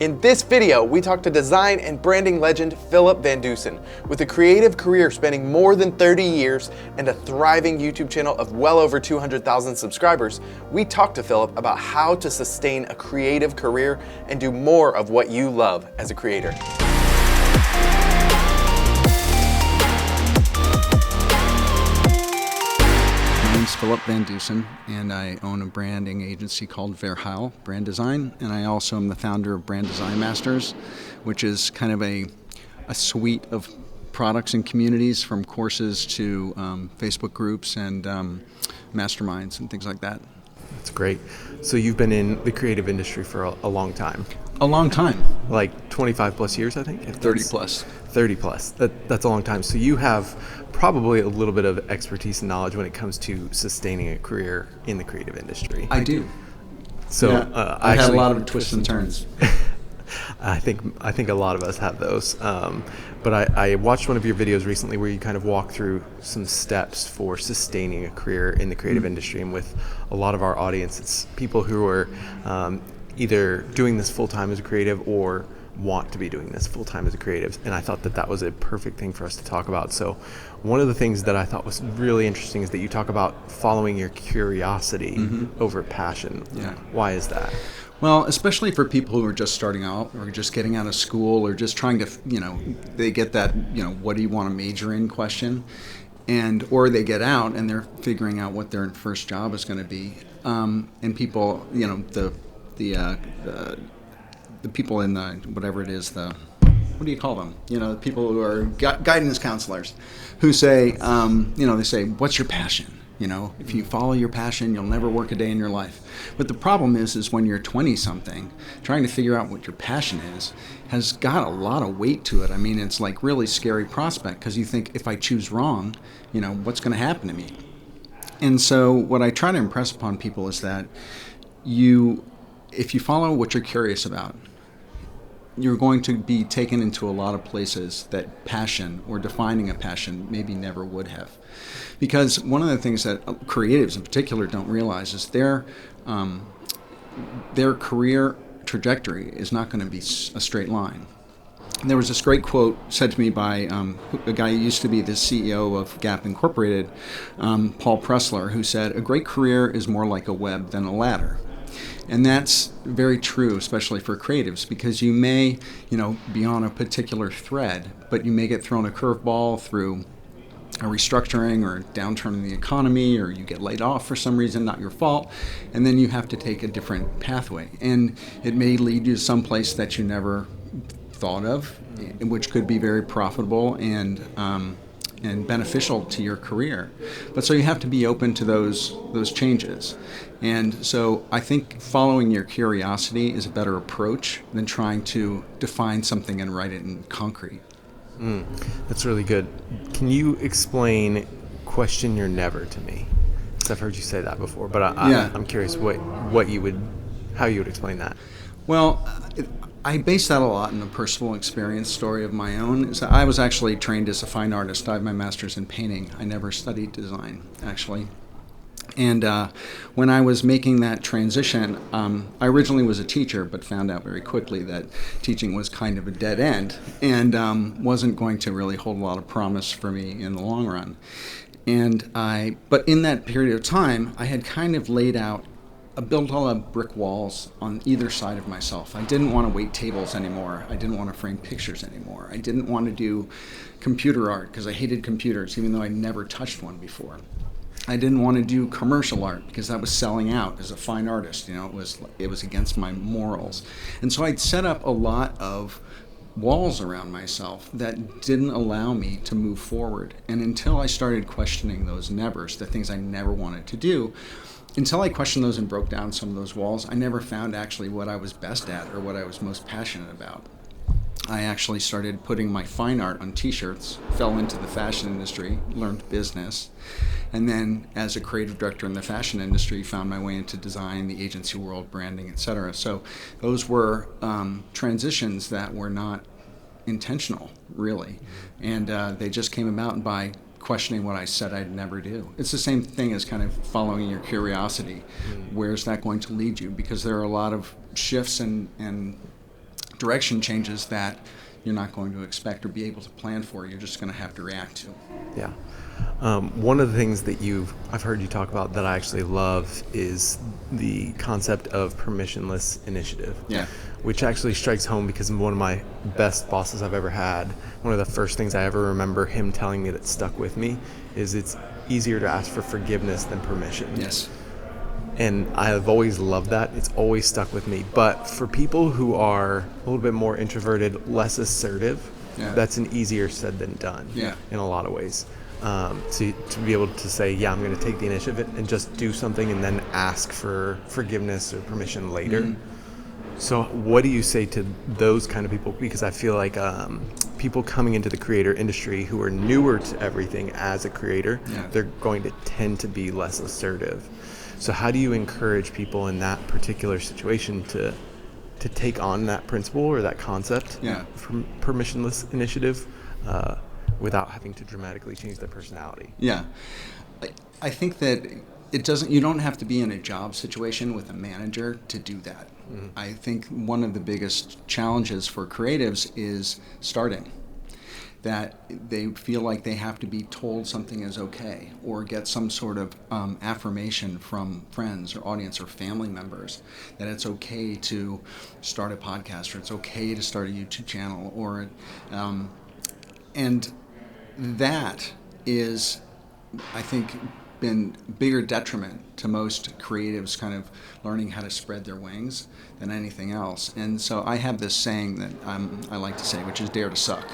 In this video, we talk to design and branding legend Philip VanDusen. With a creative career spanning more than 30 years and a thriving YouTube channel of well over 200,000 subscribers, we talk to Philip about how to sustain a creative career and do more of what you love as a creator. My name's Philip VanDusen, and I own a branding agency called Verheil Brand Design, and I also am the founder of Brand Design Masters, which is kind of a suite of products and communities, from courses to Facebook groups and masterminds and things like that. That's great. So you've been in the creative industry for a long time. A long time. Like 25 plus years, I think? 30 plus. 30 plus. That's a long time. So you have probably a little bit of expertise and knowledge when it comes to sustaining a carear in the creative industry. I do. So yeah, I've had a lot of twists and turns. I think a lot of us have those. But I watched one of your videos recently where you kind of walk through some steps for sustaining a career in the creative industry. And with a lot of our audience, it's people who are either doing this full-time as a creative or want to be doing this full-time as a creative. And I thought that was a perfect thing for us to talk about. So one of the things that I thought was really interesting is that you talk about following your curiosity over passion. Yeah. Why is that? Well, especially for people who are just starting out or just getting out of school or just trying to, they get that, what do you want to major in question, or they get out and they're figuring out what their first job is going to be. And people, the people in the, whatever it is, what do you call them? The people who are guidance counselors who say, they say, what's your passion? If you follow your passion, you'll never work a day in your life. But the problem is when you're 20-something, trying to figure out what your passion is has got a lot of weight to it. I mean, it's like really scary prospect because you think, if I choose wrong, what's going to happen to me? And so what I try to impress upon people is that if you follow what you're curious about, you're going to be taken into a lot of places that passion or defining a passion maybe never would have. Because one of the things that creatives in particular don't realize is their career trajectory is not going to be a straight line. And there was this great quote said to me by a guy who used to be the CEO of Gap Incorporated, Paul Pressler, who said, "A great career is more like a web than a ladder." And that's very true, especially for creatives, because you may, be on a particular thread, but you may get thrown a curveball through a restructuring or a downturn in the economy, or you get laid off for some reason, not your fault, and then you have to take a different pathway. And it may lead you to some place that you never thought of, which could be very profitable and beneficial to your career. But so you have to be open to those changes. And so I think following your curiosity is a better approach than trying to define something and write it in concrete. That's really good. Can you explain question your never to me? Because I've heard you say that before, but I'm curious how you would explain that. Well, I base that a lot in a personal experience story of my own. I was actually trained as a fine artist. I have my master's in painting. I never studied design, actually. And when I was making that transition, I originally was a teacher, but found out very quickly that teaching was kind of a dead end and wasn't going to really hold a lot of promise for me in the long run. But in that period of time, I had kind of built all the brick walls on either side of myself. I didn't want to wait tables anymore. I didn't want to frame pictures anymore. I didn't want to do computer art because I hated computers, even though I never touched one before. I didn't want to do commercial art because that was selling out as a fine artist. It was against my morals. And so I'd set up a lot of walls around myself that didn't allow me to move forward. And until I started questioning those nevers, the things I never wanted to do, until I questioned those and broke down some of those walls, I never found actually what I was best at or what I was most passionate about. I actually started putting my fine art on t-shirts, fell into the fashion industry, learned business, and then as a creative director in the fashion industry, found my way into design, the agency world, branding, etc. So those were transitions that were not intentional, really, and they just came about by questioning what I said I'd never do. It's the same thing as kind of following your curiosity. Where's that going to lead you? Because there are a lot of shifts and direction changes that you're not going to expect or be able to plan for. You're just going to have to react to. Yeah. One of the things that I've heard you talk about that I actually love is the concept of permissionless initiative. Yeah. Which actually strikes home because one of my best bosses I've ever had, one of the first things I ever remember him telling me that stuck with me is it's easier to ask for forgiveness than permission. Yes. And I've always loved that. It's always stuck with me. But for people who are a little bit more introverted, less assertive, that's an easier said than done in a lot of ways. To be able to say, yeah, I'm going to take the initiative and just do something and then ask for forgiveness or permission later. Mm-hmm. So what do you say to those kind of people? Because I feel like people coming into the creator industry who are newer to everything as a creator, they're going to tend to be less assertive. So how do you encourage people in that particular situation to take on that principle or that concept from permissionless initiative without having to dramatically change their personality? Yeah. I think that you don't have to be in a job situation with a manager to do that. Mm-hmm. I think one of the biggest challenges for creatives is starting. That they feel like they have to be told something is okay or get some sort of affirmation from friends or audience or family members that it's okay to start a podcast or it's okay to start a YouTube channel and that is, I think, been bigger detriment to most creatives kind of learning how to spread their wings than anything else. And so I have this saying that I like to say, which is dare to suck.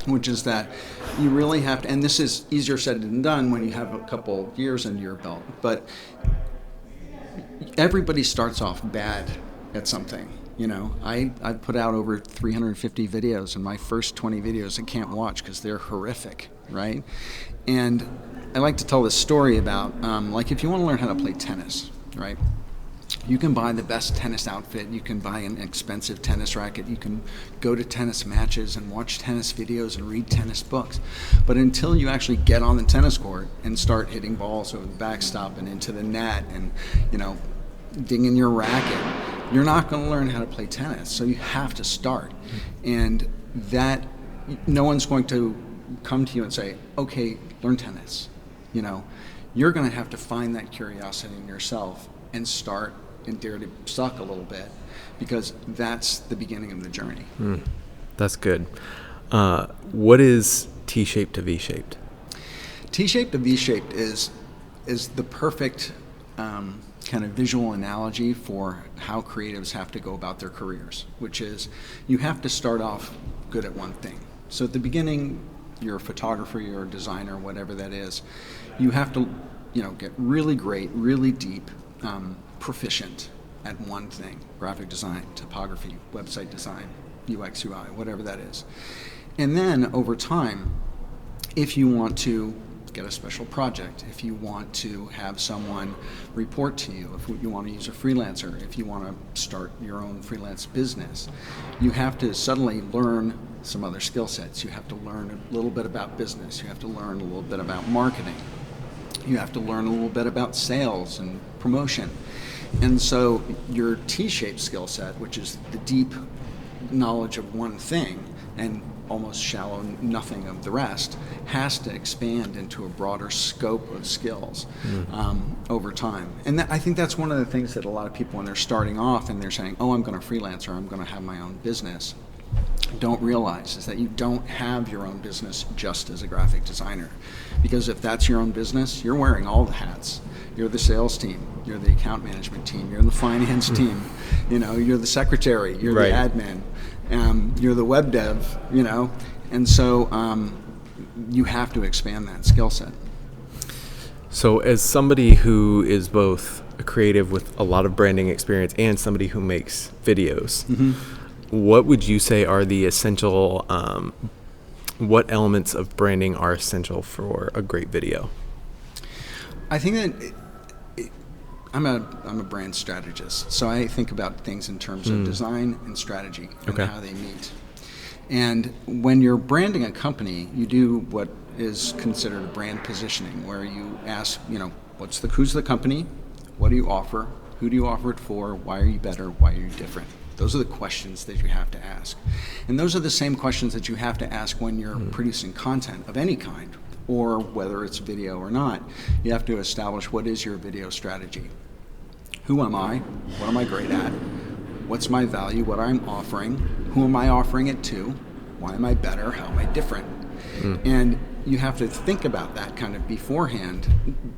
Which is that you really have to, and this is easier said than done when you have a couple years under your belt, but everybody starts off bad at something. You know, I put out over 350 videos, and my first 20 videos I can't watch because they're horrific, right? And I like to tell this story about, like if you want to learn how to play tennis, right? You can buy the best tennis outfit, you can buy an expensive tennis racket, you can go to tennis matches and watch tennis videos and read tennis books. But until you actually get on the tennis court and start hitting balls over the backstop and into the net and, dinging your racket, you're not going to learn how to play tennis. So you have to start. And that, no one's going to come to you and say, okay, learn tennis. You're going to have to find that curiosity in yourself and start and dare to suck a little bit, because that's the beginning of the journey. That's good. What is T-shaped to V-shaped? T-shaped to V-shaped is the perfect kind of visual analogy for how creatives have to go about their careers, which is you have to start off good at one thing. So at the beginning, you're a photographer, you're a designer, whatever that is. You have to, get really great, really deep, proficient at one thing: graphic design, typography, website design, UX, UI, whatever that is. And then over time, if you want to get a special project, if you want to have someone report to you, if you want to use a freelancer, if you want to start your own freelance business, you have to suddenly learn some other skill sets. You have to learn a little bit about business. You have to learn a little bit about marketing. You have to learn a little bit about sales and promotion. And so your T-shaped skill set, which is the deep knowledge of one thing and almost shallow nothing of the rest, has to expand into a broader scope of skills over time. And I think that's one of the things that a lot of people, when they're starting off and they're saying, oh, I'm going to freelance or I'm going to have my own business, don't realize is that you don't have your own business just as a graphic designer. Because if that's your own business, you're wearing all the hats. You're the sales team, you're the account management team, you're the finance team, you're the secretary, you're the admin, you're the web dev, and so you have to expand that skill set. So as somebody who is both a creative with a lot of branding experience and somebody who makes videos, what would you say are the essential, what elements of branding are essential for a great video? I think that I'm a brand strategist, so I think about things in terms of design and strategy and how they meet. And when you're branding a company, you do what is considered brand positioning, where you ask, who's the company, what do you offer, who do you offer it for, why are you better, why are you different? Those are the questions that you have to ask. And those are the same questions that you have to ask when you're producing content of any kind, or whether it's video or not. You have to establish, what is your video strategy? Who am I? What am I great at? What's my value? What I'm offering? Who am I offering it to? Why am I better? How am I different? And you have to think about that kind of beforehand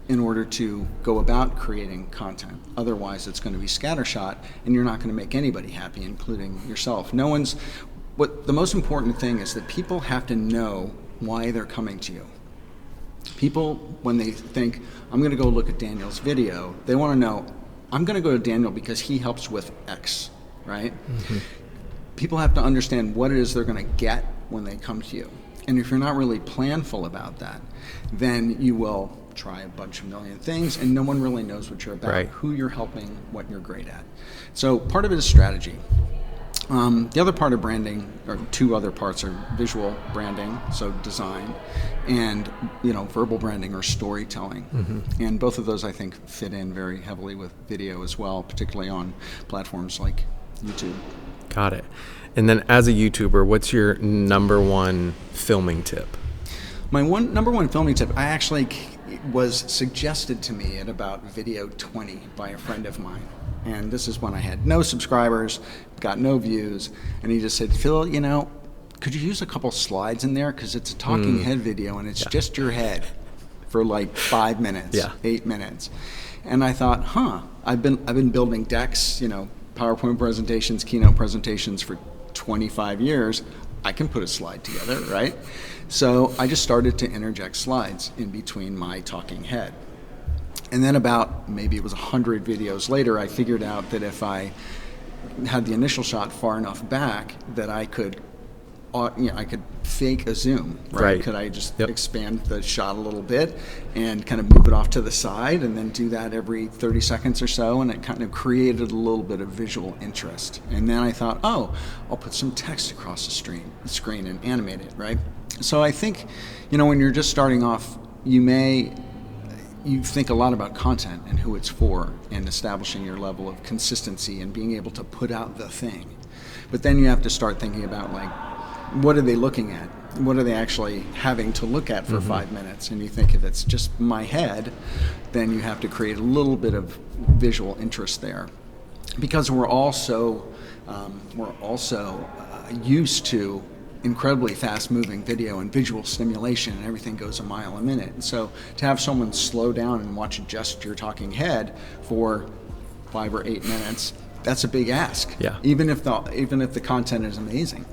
in order to go about creating content. Otherwise, it's going to be scattershot, and you're not going to make anybody happy, including yourself. The most important thing is that people have to know why they're coming to you. People, when they think, I'm going to go look at Daniel's video, they want to know, I'm going to go to Daniel because he helps with X, right? People have to understand what it is they're going to get when they come to you. And if you're not really planful about that, then you will try a bunch of million things, and no one really knows what you're about, who you're helping, what you're great at. So part of it is strategy. The other part of branding, or two other parts, are visual branding, so design, and verbal branding or storytelling. And both of those, I think, fit in very heavily with video as well, particularly on platforms like YouTube. Got it. And then as a YouTuber, what's your number one filming tip? My number one filming tip, I actually was suggested to me at about video 20 by a friend of mine. And this is when I had no subscribers, got no views, and he just said, Phil, could you use a couple slides in there? Because it's a talking head video, and it's just your head for like 5 minutes, 8 minutes. And I thought, I've been building decks, PowerPoint presentations, keynote presentations for 25 years. I can put a slide together, right? So I just started to interject slides in between my talking head. And then about, maybe it was 100 videos later, I figured out that if I had the initial shot far enough back that I could fake a zoom, right? Could I just expand the shot a little bit and kind of move it off to the side, and then do that every 30 seconds or so, and it kind of created a little bit of visual interest. And then I thought, I'll put some text across the screen and animate it, right? So I think, when you're just starting off, you think a lot about content and who it's for, and establishing your level of consistency and being able to put out the thing. But then you have to start thinking about, what are they looking at? What are they actually having to look at for 5 minutes? And you think, if it's just my head, then you have to create a little bit of visual interest there. Because we're also used to incredibly fast-moving video and visual stimulation, and everything goes a mile a minute. And so to have someone slow down and watch just your talking head for 5 or 8 minutes, that's a big ask. Even if the content is amazing.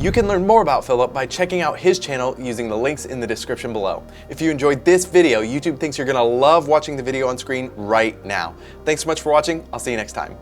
You can learn more about Philip by checking out his channel using the links in the description below. If you enjoyed this video, YouTube thinks you're going to love watching the video on screen right now. Thanks so much for watching. I'll see you next time.